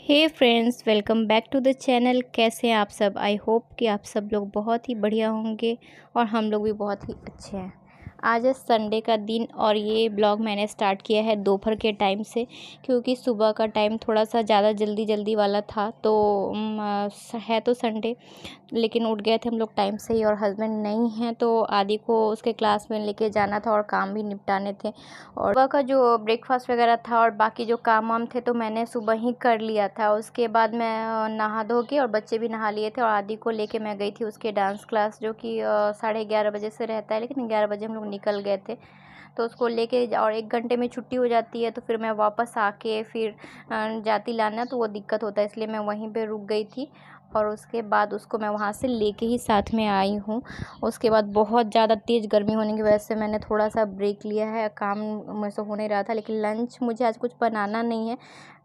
Hey friends, welcome back to the channel. कैसे हैं आप सब? आई होप कि आप सब लोग बहुत ही बढ़िया होंगे और हम लोग भी बहुत ही अच्छे हैं। आज है संडे का दिन और ये ब्लॉग मैंने स्टार्ट किया है दोपहर के टाइम से, क्योंकि सुबह का टाइम थोड़ा सा ज़्यादा जल्दी वाला था। तो है तो संडे, लेकिन उठ गए थे हम लोग टाइम से ही और हस्बैंड नहीं हैं, तो आदि को उसके क्लास में लेके जाना था और काम भी निपटाने थे। और सुबह का जो ब्रेकफास्ट वगैरह था और बाकी जो काम वाम थे तो मैंने सुबह ही कर लिया था। उसके बाद मैं नहा धो के और बच्चे भी नहा लिए थे और आदि को लेके मैं गई थी उसके डांस क्लास, जो कि 11:30 बजे से रहता है, लेकिन 11 बजे हम लोग निकल गए थे। तो उसको लेके और 1 घंटे में छुट्टी हो जाती है, तो फिर मैं वापस आके फिर जाती लाना, तो वो दिक्कत होता है, इसलिए मैं वहीं पे रुक गई थी। और उसके बाद उसको मैं वहाँ से लेके ही साथ में आई हूँ। उसके बाद बहुत ज़्यादा तेज़ गर्मी होने की वजह से मैंने थोड़ा सा ब्रेक लिया है, काम मुझसे हो नहीं रहा था। लेकिन लंच मुझे आज कुछ बनाना नहीं है,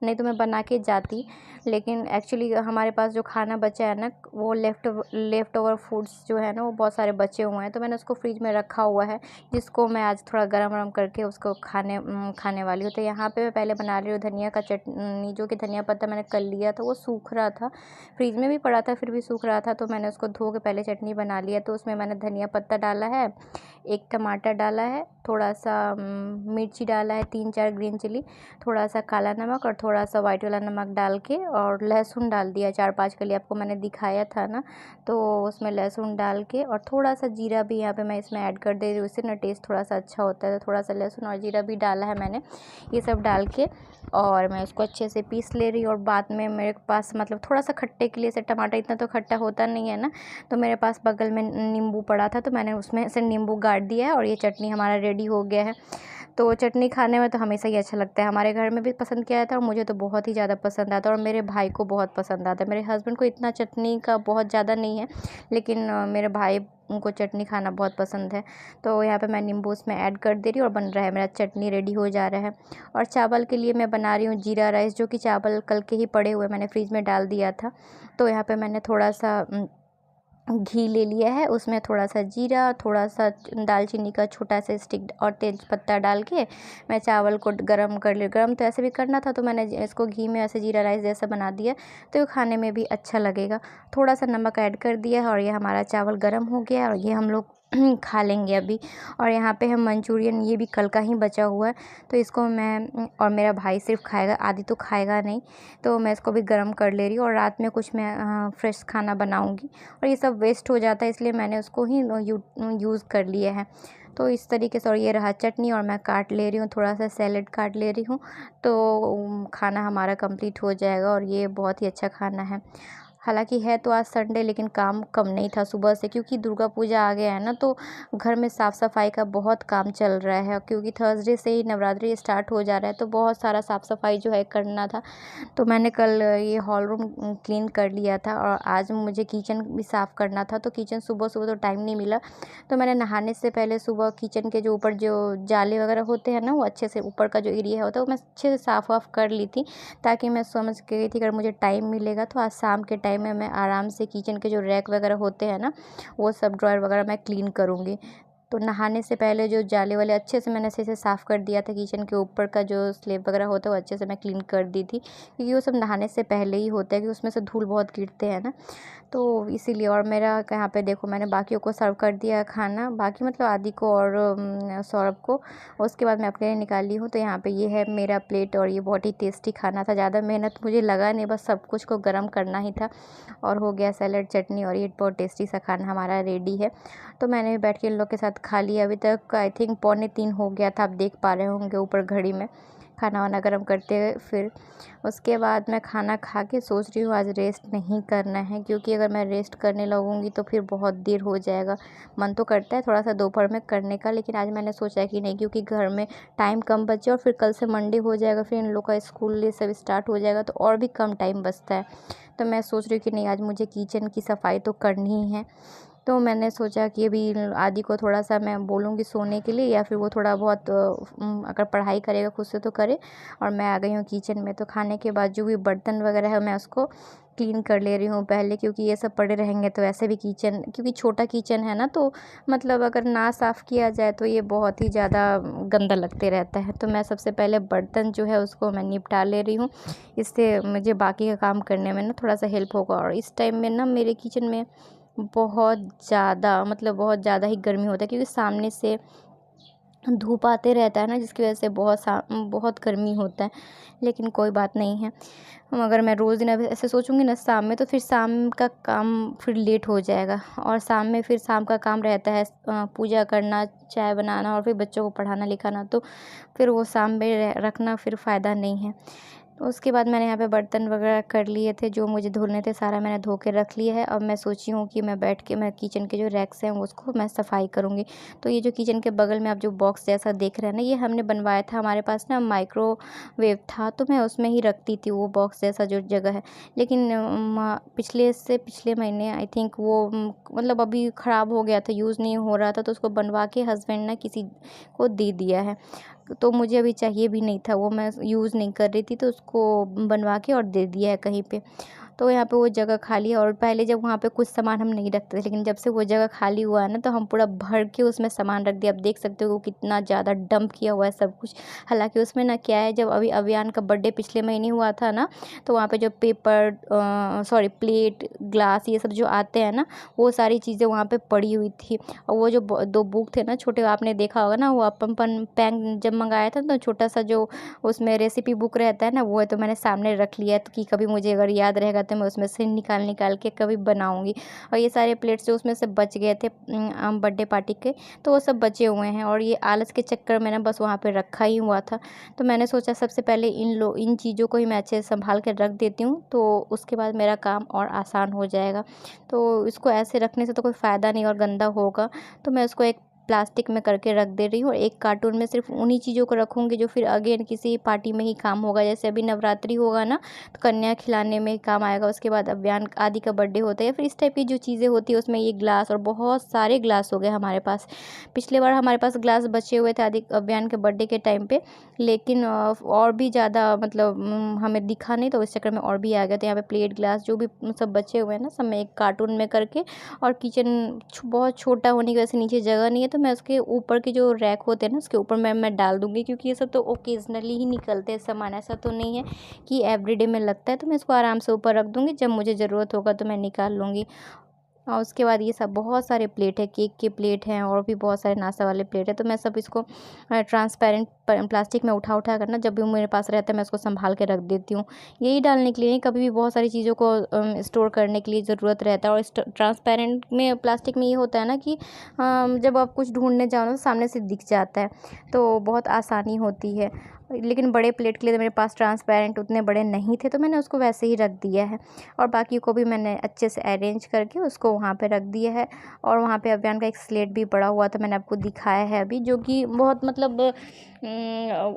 नहीं तो मैं बना के जाती। लेकिन एक्चुअली हमारे पास जो खाना बचा है ना, वो लेफ़्ट ओवर फूड्स जो है ना, वो बहुत सारे बचे हुए हैं, तो मैंने उसको फ्रिज में रखा हुआ है, जिसको मैं आज थोड़ा गरम करके उसको खाने वाली हूँ। तो यहाँ पे मैं पहले बना रही हूँ धनिया का चटनी, जो कि धनिया पत्ता मैंने कल लिया था, वो सूख रहा था, फ्रिज में भी पड़ा था, फिर भी सूख रहा था, तो मैंने उसको धो के पहले चटनी बना लिया। तो उसमें मैंने धनिया पत्ता डाला है, 1 टमाटर डाला है, थोड़ा सा मिर्ची डाला है, 3-4 ग्रीन चिली, थोड़ा सा काला नमक और थोड़ा सा वाइट वाला नमक डाल के, और लहसुन डाल दिया 4-5 कली, आपको मैंने दिखाया था ना। तो उसमें लहसुन डाल के और थोड़ा सा जीरा भी यहाँ पे मैं इसमें ऐड कर दे रही हूँ, उससे ना टेस्ट थोड़ा सा अच्छा होता है। तो थोड़ा सा लहसुन और जीरा भी डाला है मैंने, ये सब डाल के और मैं उसको अच्छे से पीस ले रही हूँ। और बाद में मेरे पास मतलब थोड़ा सा खट्टे के लिए से, टमाटर इतना तो खट्टा होता नहीं है ना, तो मेरे पास बगल में नींबू पड़ा था, तो मैंने उसमें से नींबू गाड़ दिया है और ये चटनी हमारा रेडी हो गया है। तो चटनी खाने में तो हमेशा ही अच्छा लगता है, हमारे घर में भी पसंद किया जाता है और मुझे तो बहुत ही ज़्यादा पसंद आता है, और मेरे भाई को बहुत पसंद आता है। मेरे हस्बैंड को इतना चटनी का बहुत ज़्यादा नहीं है, लेकिन मेरे भाई उनको चटनी खाना बहुत पसंद है। तो यहाँ पे मैं नींबू उसमें ऐड कर दे रही हूँ और बन रहा है, मेरा चटनी रेडी हो जा रहा है। और चावल के लिए मैं बना रही हूँ जीरा राइस, जो कि चावल कल के ही पड़े हुए मैंने फ्रिज में डाल दिया था। तो यहाँ पे मैंने थोड़ा सा घी ले लिया है, उसमें थोड़ा सा जीरा, थोड़ा सा दालचीनी का छोटा सा स्टिक और तेज पत्ता डाल के मैं चावल को गरम कर लिया। गरम तो ऐसे भी करना था, तो मैंने इसको घी में ऐसे जीरा राइस जैसा बना दिया, तो ये खाने में भी अच्छा लगेगा। थोड़ा सा नमक ऐड कर दिया है और ये हमारा चावल गरम हो गया है और ये हम लोग खा लेंगे अभी। और यहाँ पे हम मंचूरियन, ये भी कल का ही बचा हुआ है, तो इसको मैं और मेरा भाई सिर्फ खाएगा, आदि तो खाएगा नहीं, तो मैं इसको भी गर्म कर ले रही हूँ। और रात में कुछ मैं फ्रेश खाना बनाऊँगी, और ये सब वेस्ट हो जाता है, इसलिए मैंने उसको ही यूज़ कर लिया है। तो इस तरीके से, और ये रहा चटनी, और मैं काट ले रही हूँ, थोड़ा सा सैलेड काट ले रही हूँ, तो खाना हमारा कंप्लीट हो जाएगा। और ये बहुत ही अच्छा खाना है। हालांकि है तो आज संडे, लेकिन काम कम नहीं था सुबह से, क्योंकि दुर्गा पूजा आ गया है ना, तो घर में साफ़ सफाई का बहुत काम चल रहा है, क्योंकि थर्सडे से ही नवरात्रि स्टार्ट हो जा रहा है, तो बहुत सारा साफ़ सफाई जो है करना था। तो मैंने कल ये हॉल रूम क्लीन कर लिया था, और आज मुझे किचन भी साफ़ करना था। तो किचन सुबह सुबह तो टाइम नहीं मिला, तो मैंने नहाने से पहले सुबह किचन के जो ऊपर जो जाले वगैरह होते हैं ना, वो अच्छे से, ऊपर का जो एरिया होता है वो मैं अच्छे से साफ़ वाफ़ कर ली थी, ताकि मैं समझ गई थी अगर मुझे टाइम मिलेगा तो आज शाम के टाइम में मैं आराम से किचन के जो रैक वगैरह होते हैं ना, वो सब ड्रॉयर वगैरह मैं क्लीन करूँगी। तो नहाने से पहले जो जाले वाले अच्छे से मैंने अच्छे से साफ़ कर दिया था, किचन के ऊपर का जो स्लैब वगैरह होता है वो अच्छे से मैं क्लीन कर दी थी, क्योंकि वो सब नहाने से पहले ही होता है, कि उसमें से धूल बहुत गिरते हैं ना, तो इसीलिए। और मेरा यहाँ पे देखो, मैंने बाकियों को सर्व कर दिया खाना, बाकी मतलब आदि को और सौरभ को। उसके बाद मैं अपने लिए निकाली हूँ, तो यहाँ पे ये है मेरा प्लेट, और ये बहुत ही टेस्टी खाना था, ज़्यादा मेहनत मुझे लगा नहीं, बस सब कुछ को गर्म करना ही था, और हो गया सैलड चटनी, और ये बहुत टेस्टी सा खाना हमारा रेडी है। तो मैंने भी बैठ के इन लोग के साथ खा लिया। अभी तक आई थिंक 2:45 हो गया था, आप देख पा रहे होंगे ऊपर घड़ी में, खाना वाना गर्म करते हुए। फिर उसके बाद मैं खाना खा के सोच रही हूँ आज रेस्ट नहीं करना है, क्योंकि अगर मैं रेस्ट करने लगूँगी तो फिर बहुत देर हो जाएगा। मन तो करता है थोड़ा सा दोपहर में करने का, लेकिन आज मैंने सोचा कि नहीं, क्योंकि घर में टाइम कम बचे, और फिर कल से मंडे हो जाएगा, फिर इन लोग का स्कूल ये सब स्टार्ट हो जाएगा, तो और भी कम टाइम बचता है। तो मैं सोच रही हूँ कि नहीं, आज मुझे किचन की सफाई तो करनी ही है। तो मैंने सोचा कि अभी आदि को थोड़ा सा मैं बोलूँगी सोने के लिए, या फिर वो थोड़ा बहुत अगर पढ़ाई करेगा खुद से तो करे। और मैं आ गई हूँ किचन में। तो खाने के बाद जो भी बर्तन वगैरह है मैं उसको क्लीन कर ले रही हूँ पहले, क्योंकि ये सब पड़े रहेंगे तो ऐसे भी किचन, क्योंकि छोटा किचन है ना, तो मतलब अगर ना साफ़ किया जाए तो ये बहुत ही ज़्यादा गंदा लगते रहता है। तो मैं सबसे पहले बर्तन जो है उसको मैं निपटा ले रही हूँ, इससे मुझे बाकी का काम करने में ना थोड़ा सा हेल्प होगा। और इस टाइम में ना मेरे किचन में बहुत ज़्यादा, मतलब बहुत ज़्यादा ही गर्मी होता है, क्योंकि सामने से धूप आते रहता है ना, जिसकी वजह से बहुत गर्मी होता है। लेकिन कोई बात नहीं है, अगर मैं रोज़ दिन ऐसे सोचूंगी ना शाम में, तो फिर शाम का काम फिर लेट हो जाएगा। और शाम का काम रहता है पूजा करना, चाय बनाना और फिर बच्चों को पढ़ाना लिखाना, तो फिर वो शाम में रखना फिर फ़ायदा नहीं है। तो उसके बाद मैंने यहाँ पे बर्तन वगैरह कर लिए थे, जो मुझे धुलने थे सारा मैंने धो के रख लिया है। अब मैं सोची हूँ कि मैं बैठ के मैं किचन के जो रैक्स हैं उसको मैं सफाई करूँगी। तो ये जो किचन के बगल में आप जो बॉक्स जैसा देख रहे हैं ना, ये हमने बनवाया था, हमारे पास ना माइक्रोवेव था, तो मैं उसमें ही रखती थी वो बॉक्स जैसा जो जगह है। लेकिन पिछले महीने आई थिंक वो मतलब अभी ख़राब हो गया था, यूज़ नहीं हो रहा था, तो उसको बनवा के हस्बैंड ने किसी को दे दिया है। तो मुझे अभी चाहिए भी नहीं था, वो मैं यूज़ नहीं कर रही थी, तो उसको बनवा के और दे दिया है कहीं पे। तो यहाँ पे वो जगह खाली है, और पहले जब वहाँ पे कुछ सामान हम नहीं रखते थे, लेकिन जब से वो जगह खाली हुआ है ना, तो हम पूरा भर के उसमें सामान रख दिया। आप देख सकते हो वो कितना ज़्यादा डंप किया हुआ है सब कुछ। हालाँकि उसमें ना क्या है, जब अभी अभियान का बर्थडे पिछले महीने हुआ था ना, तो वहाँ पे जो प्लेट, ग्लास ये सब जो आते हैं ना, वो सारी चीज़ें वहाँ पे पड़ी हुई थी। और वो जो 2 बुक थे ना छोटे, आपने देखा होगा ना, वो अपन पैन जब मंगाया था, तो छोटा सा जो उसमें रेसिपी बुक रहता है ना, वो है, तो मैंने सामने रख लिया है, तो कि कभी मुझे अगर याद रहेगा तो मैं उसमें से निकाल के कभी बनाऊँगी। और ये सारे प्लेट्स जो उसमें से बच गए थे बर्थडे पार्टी के, तो वो सब बचे हुए हैं, और ये आलस के चक्कर में ना बस वहाँ पे रखा ही हुआ था। तो मैंने सोचा सबसे पहले इन चीज़ों को ही मैं अच्छे से संभाल के रख देती हूँ, तो उसके बाद मेरा काम और आसान हो जाएगा। तो इसको ऐसे रखने से तो कोई फ़ायदा नहीं और गंदा होगा, तो मैं उसको एक प्लास्टिक में करके रख दे रही हूँ, और एक कार्टून में सिर्फ उन्हीं चीज़ों को रखूँगी जो फिर अगेन किसी पार्टी में ही काम होगा। जैसे अभी नवरात्रि होगा ना, तो कन्या खिलाने में काम आएगा, उसके बाद अभियान आदि का बर्थडे होता है, या फिर इस टाइप की जो चीज़ें होती है उसमें ये ग्लास, और बहुत सारे ग्लास हो गए हमारे पास। पिछले बार हमारे पास ग्लास बचे हुए थे आदि अभियान के बर्थडे के टाइम पे, लेकिन और भी ज़्यादा मतलब हमें दिखा नहीं, तो इस चक्कर में और भी आ गया। तो यहाँ पे प्लेट, ग्लास जो भी सब बचे हुए हैं ना, सब मैं एक कार्टून में करके, और किचन बहुत छोटा होने की वजह से नीचे जगह नहीं है, तो मैं उसके ऊपर के जो रैक होते हैं ना, उसके ऊपर मैं डाल दूँगी, क्योंकि ये सब तो ओकेजनली ही निकलते हैं सामान, ऐसा तो नहीं है कि एवरीडे में लगता है। तो मैं इसको आराम से ऊपर रख दूँगी, जब मुझे ज़रूरत होगा तो मैं निकाल लूँगी। और उसके बाद ये सब बहुत सारे प्लेट है, केक के प्लेट हैं, और भी बहुत सारे नाश्ता वाले प्लेट है, तो मैं सब इसको ट्रांसपेरेंट प्लास्टिक में उठा कर ना, जब भी मेरे पास रहता है मैं उसको संभाल के रख देती हूँ। यही डालने के लिए नहीं, कभी भी बहुत सारी चीज़ों को स्टोर करने के लिए ज़रूरत रहता है। और इस ट्रांसपेरेंट में, प्लास्टिक में ये होता है ना कि जब आप कुछ ढूंढने जाओ ना, तो सामने से दिख जाता है, तो बहुत आसानी होती है। लेकिन बड़े प्लेट के लिए तो मेरे पास ट्रांसपेरेंट उतने बड़े नहीं थे, तो मैंने उसको वैसे ही रख दिया है, और बाकी को भी मैंने अच्छे से अरेंज करके उसको वहाँ पे रख दिया है। और वहाँ पे अभियान का एक स्लेट भी पड़ा हुआ था, मैंने आपको दिखाया है अभी, जो कि बहुत मतलब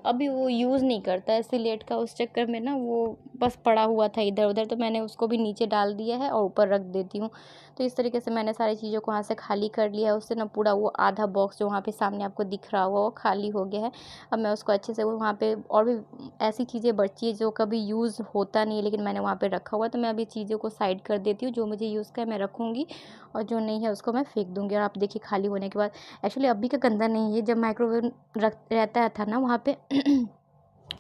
अभी वो यूज़ नहीं करता है स्लेट का, उस चक्कर में ना वो बस पड़ा हुआ था इधर उधर, तो मैंने उसको भी नीचे डाल दिया है और ऊपर रख देती हूँ। तो इस तरीके से मैंने सारी चीज़ों को वहाँ से खाली कर लिया है, उससे ना पूरा वो आधा बॉक्स जो वहाँ पे सामने आपको दिख रहा हुआ वो खाली हो गया है। अब मैं उसको अच्छे से, वो वहाँ पे और भी ऐसी चीज़ें बची है जो कभी यूज़ होता नहीं है, लेकिन मैंने वहाँ पे रखा हुआ है, तो मैं अभी चीज़ों को साइड कर देती हूँ। जो मुझे यूज़ का है मैं रखूँगी, और जो नहीं है उसको मैं फेंक दूँगी। और आप देखिए खाली होने के बाद, एक्चुअली अभी का गंदा नहीं है, जब माइक्रोवेव रख रहता था ना वहाँ पे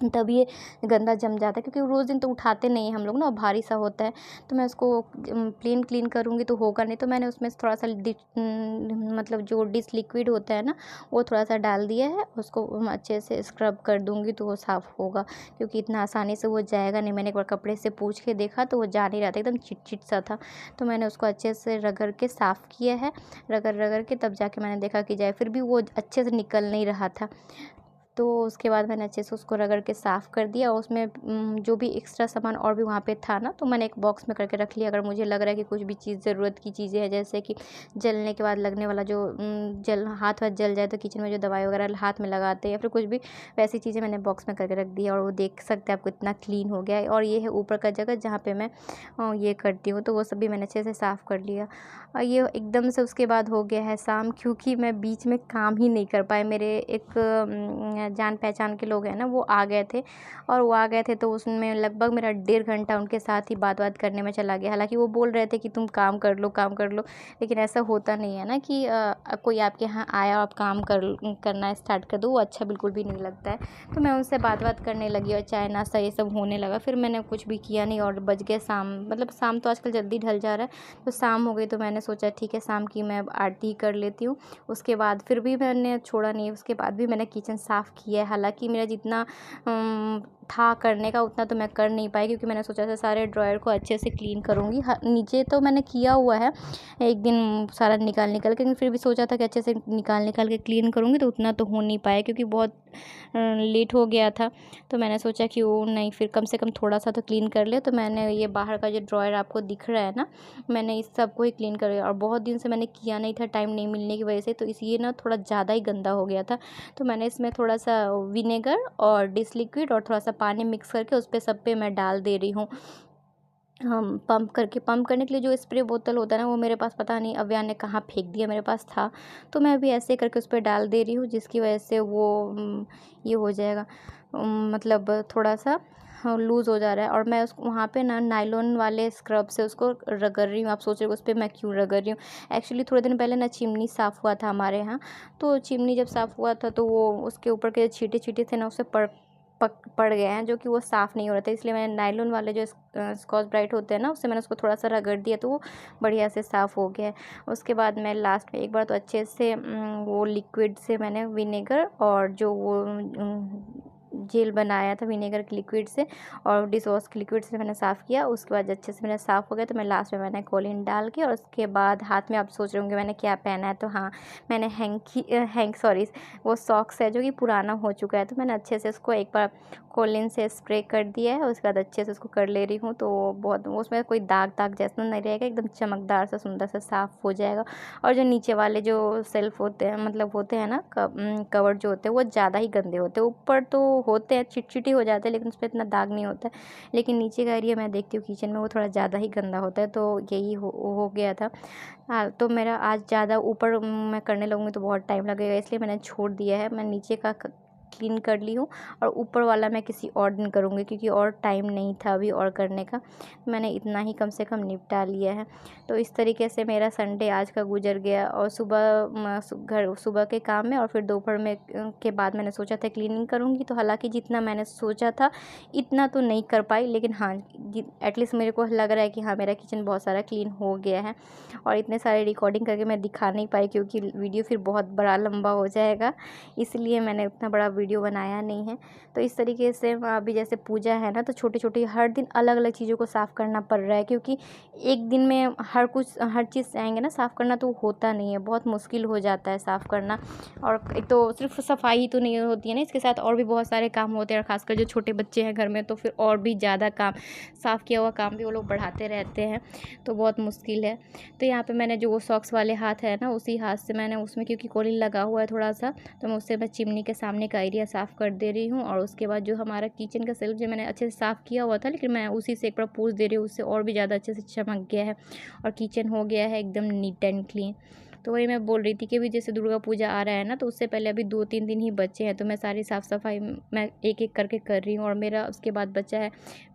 तब ये गंदा जम जाता है, क्योंकि रोज़ दिन तो उठाते नहीं हैं हम लोग ना, और भारी सा होता है। तो मैं उसको प्लेन क्लीन करूँगी तो होगा नहीं, तो मैंने उसमें थोड़ा सा मतलब जो डिश लिक्विड होता है ना, वो थोड़ा सा डाल दिया है, उसको अच्छे से स्क्रब कर दूँगी तो वो साफ़ होगा, क्योंकि इतना आसानी से वो जाएगा नहीं। मैंने एक बार कपड़े से पूछ के देखा तो वो जा नहीं रहा था, एकदम चिट सा था। तो मैंने उसको अच्छे से रगड़ के साफ़ किया है, रगड़ के तब जाके मैंने देखा कि जाए, फिर भी वो अच्छे से निकल नहीं रहा था। तो उसके बाद मैंने अच्छे से उसको रगड़ के साफ़ कर दिया, और उसमें जो भी एक्स्ट्रा सामान और भी वहाँ पे था ना, तो मैंने एक बॉक्स में करके रख लिया। अगर मुझे लग रहा है कि कुछ भी चीज़ ज़रूरत की चीज़ें हैं, जैसे कि जलने के बाद लगने वाला जो हाथ जल जाए तो किचन में जो दवाई वगैरह हाथ में लगाते हैं, या फिर कुछ भी वैसी चीज़ें मैंने बॉक्स में करके रख दिया। और वो देख सकते हैं आपको इतना क्लीन हो गया है। और ये है ऊपर का जगह जहाँ पर मैं ये करती हूँ, तो वो सब भी मैंने अच्छे से साफ़ कर लिया। और ये एकदम से उसके बाद हो गया है शाम, क्योंकि मैं बीच में काम ही नहीं कर पाई। मेरे एक हैं, जान पहचान के लोग हैं ना, वो आ गए थे। और वो आ गए थे तो उसमें लगभग मेरा 1.5 घंटा उनके साथ ही बात करने में चला गया। हालाँकि वो बोल रहे थे कि तुम काम कर लो, काम कर लो, लेकिन ऐसा होता नहीं है ना कि कोई आपके यहाँ आया और आप काम करना स्टार्ट कर दो, वो अच्छा बिल्कुल भी नहीं लगता है। तो मैं उनसे बात करने लगी और चाय नाश्ता ये सब होने लगा। फिर मैंने कुछ भी किया नहीं और बज गए शाम, मतलब शाम तो आजकल जल्दी ढल जा रहा है, तो शाम हो गई। तो मैंने सोचा ठीक है, शाम की मैं अब आरती ही कर लेती हूँ। उसके बाद फिर भी मैंने छोड़ा नहीं, उसके बाद भी मैंने किचन साफ़ किया है। हालाँकि मेरा जितना था करने का उतना तो मैं कर नहीं पाई, क्योंकि मैंने सोचा था सारे ड्रॉयर को अच्छे से क्लीन करूँगी। नीचे तो मैंने किया हुआ है एक दिन सारा निकाल के, लेकिन फिर भी सोचा था कि अच्छे से निकाल के क्लीन करूँगी, तो उतना तो हो नहीं पाया क्योंकि बहुत लेट हो गया था। तो मैंने सोचा कि वो नहीं, फिर कम से कम थोड़ा सा तो क्लीन कर ले। तो मैंने ये बाहर का जो ड्रॉयर आपको दिख रहा है ना, मैंने इस सब को ही क्लीन कर लिया। और बहुत दिन से मैंने किया नहीं था, टाइम नहीं मिलने की वजह से, तो इसलिए ना थोड़ा ज़्यादा ही गंदा हो गया था। तो मैंने इसमें थोड़ा सा विनेगर और डिश लिक्विड और थोड़ा सा पानी मिक्स करके उस पे सब पे मैं डाल दे रही हूँ। हम पंप करने के लिए जो स्प्रे बोतल होता है ना, वो मेरे पास पता नहीं अव्या ने कहाँ फेंक दिया, मेरे पास था। तो मैं अभी ऐसे करके उस पर डाल दे रही हूँ, जिसकी वजह से वो ये हो जाएगा, मतलब थोड़ा सा लूज़ हो जा रहा है। और मैं उसको वहाँ पे ना नायलॉन वाले स्क्रब से उसको रगड़ रही हूँ। आप सोच रहे हो उस पर मैं क्यों रगड़ रही हूँ। एक्चुअली थोड़े दिन पहले ना चिमनी साफ़ हुआ था हमारे यहाँ। तो चिमनी जब साफ़ हुआ था तो वो उसके ऊपर के छींटे थे ना, उससे पड़ गए हैं, जो कि वो साफ़ नहीं हो रहा था। इसलिए मैंने नायलॉन वाले जो स्कॉच ब्राइट होते हैं ना, उससे मैंने उसको थोड़ा सा रगड़ दिया, तो वो बढ़िया से साफ़ हो गया है। उसके बाद मैं लास्ट में एक बार तो अच्छे से वो लिक्विड से मैंने विनेगर और जो वो जेल बनाया था विनेगर के लिक्विड से और डिश वॉश के लिक्विड से मैंने साफ़ किया। उसके बाद अच्छे से मैंने साफ़ हो गया, तो मैं लास्ट में मैंने कोलिन डाल के, और उसके बाद हाथ में आप सोच रहे होंगे मैंने क्या पहना है। तो हाँ, मैंने वो सॉक्स है जो कि पुराना हो चुका है, तो मैंने अच्छे से उसको एक बार कोलिन से स्प्रे कर दिया है। उसके बाद अच्छे से उसको कर ले रही हूँ, तो बहुत उसमें कोई दाग जैसा नहीं रहेगा, एकदम चमकदार सा सुंदर सा साफ़ हो जाएगा। और जो नीचे वाले जो सेल्फ होते हैं, मतलब होते हैं ना कवर जो होते हैं, वो ज़्यादा ही गंदे होते हैं। ऊपर तो होते हैं, चिटचिटी हो जाते हैं, लेकिन उस पर इतना दाग नहीं होता है। लेकिन नीचे का एरिया मैं देखती हूँ किचन में, वो थोड़ा ज़्यादा ही गंदा होता है। तो यही हो गया था। हाँ, तो मेरा आज ज़्यादा ऊपर मैं करने लगूँगी तो बहुत टाइम लगेगा, इसलिए मैंने छोड़ दिया है। मैं नीचे का क्लीन कर ली हूँ और ऊपर वाला मैं किसी और दिन करूँगी, क्योंकि और टाइम नहीं था अभी और करने का। मैंने इतना ही कम से कम निपटा लिया है। तो इस तरीके से मेरा संडे आज का गुजर गया। और सुबह के काम में और फिर दोपहर में के बाद मैंने सोचा था क्लीनिंग करूँगी, तो हालांकि जितना मैंने सोचा था इतना तो नहीं कर पाई, लेकिन हाँ, एटलीस्ट मेरे को लग रहा है कि हाँ, मेरा किचन बहुत सारा क्लीन हो गया है। और इतने सारे रिकॉर्डिंग करके मैं दिखा नहीं पाई, क्योंकि वीडियो फिर बहुत बड़ा लंबा हो जाएगा, इसलिए मैंने उतना बड़ा वीडियो बनाया नहीं है। तो इस तरीके से अभी जैसे पूजा है ना, तो छोटी छोटी हर दिन अलग अलग चीज़ों को साफ़ करना पड़ रहा है, क्योंकि एक दिन में हर चीज़ चाहेंगे ना साफ़ करना, तो होता नहीं है, बहुत मुश्किल हो जाता है साफ़ करना। और एक तो सिर्फ सफाई ही तो नहीं होती है ना, इसके साथ और भी बहुत सारे काम होते हैं, और ख़ासकर जो छोटे बच्चे हैं घर में, तो फिर और भी ज़्यादा काम, साफ़ किया हुआ काम भी वो लोग बढ़ाते रहते हैं, तो बहुत मुश्किल है। तो यहाँ पे मैंने जो वो सॉक्स वाले हाथ है ना, उसी हाथ से मैंने उसमें, क्योंकि कोलिन लगा हुआ है थोड़ा सा, तो मैं उससे चिमनी के सामने का एरिया साफ़ कर दे रही हूँ। और उसके बाद जो हमारा किचन का सेल्फ जो मैंने अच्छे से साफ़ किया हुआ था, लेकिन मैं उसी से एक बार पूछ दे रही हूँ, उससे और भी ज़्यादा अच्छे से चमक गया है और किचन हो गया है एकदम नीट एंड क्लीन। तो वही मैं बोल रही थी कि अभी जैसे दुर्गा पूजा आ रहा है ना, तो उससे पहले अभी 2-3 दिन ही बचे हैं, तो मैं सारी साफ़ सफाई मैं एक एक करके कर रही हूँ। और मेरा उसके बाद बचा है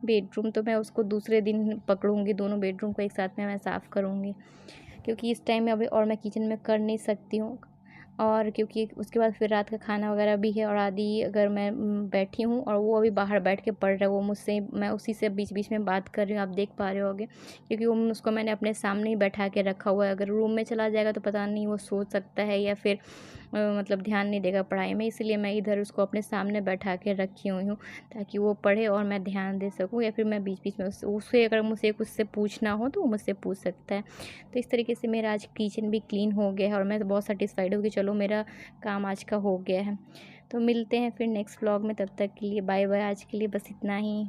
बेडरूम, तो मैं उसको दूसरे दिन पकड़ूँगी, दोनों बेडरूम को एक साथ में मैं साफ़ करूँगी, क्योंकि इस टाइम में अभी और मैं किचन में कर नहीं सकती हूँ। और क्योंकि उसके बाद फिर रात का खाना वगैरह भी है, और आदि अगर मैं बैठी हूँ और वो अभी बाहर बैठ के पढ़ रहा है, वो मुझसे, मैं उसी से बीच बीच में बात कर रही हूँ, आप देख पा रहे होगे, क्योंकि वो उसको मैंने अपने सामने ही बैठा के रखा हुआ है। अगर रूम में चला जाएगा तो पता नहीं वो सो सकता है या फिर मतलब ध्यान नहीं देगा पढ़ाई में, इसलिए मैं इधर उसको अपने सामने बैठा के रखी हुई हूँ, ताकि वो पढ़े और मैं ध्यान दे सकूँ, या फिर मैं बीच बीच में उससे अगर मुझसे कुछ से पूछना हो तो वो मुझसे पूछ सकता है। तो इस तरीके से मेरा आज किचन भी क्लीन हो गया है, और मैं बहुत सेटिस्फाइड हूँ कि चलो मेरा काम आज का हो गया है। तो मिलते हैं फिर नेक्स्ट व्लॉग में, तब तक के लिए बाय बाय। आज के लिए बस इतना ही।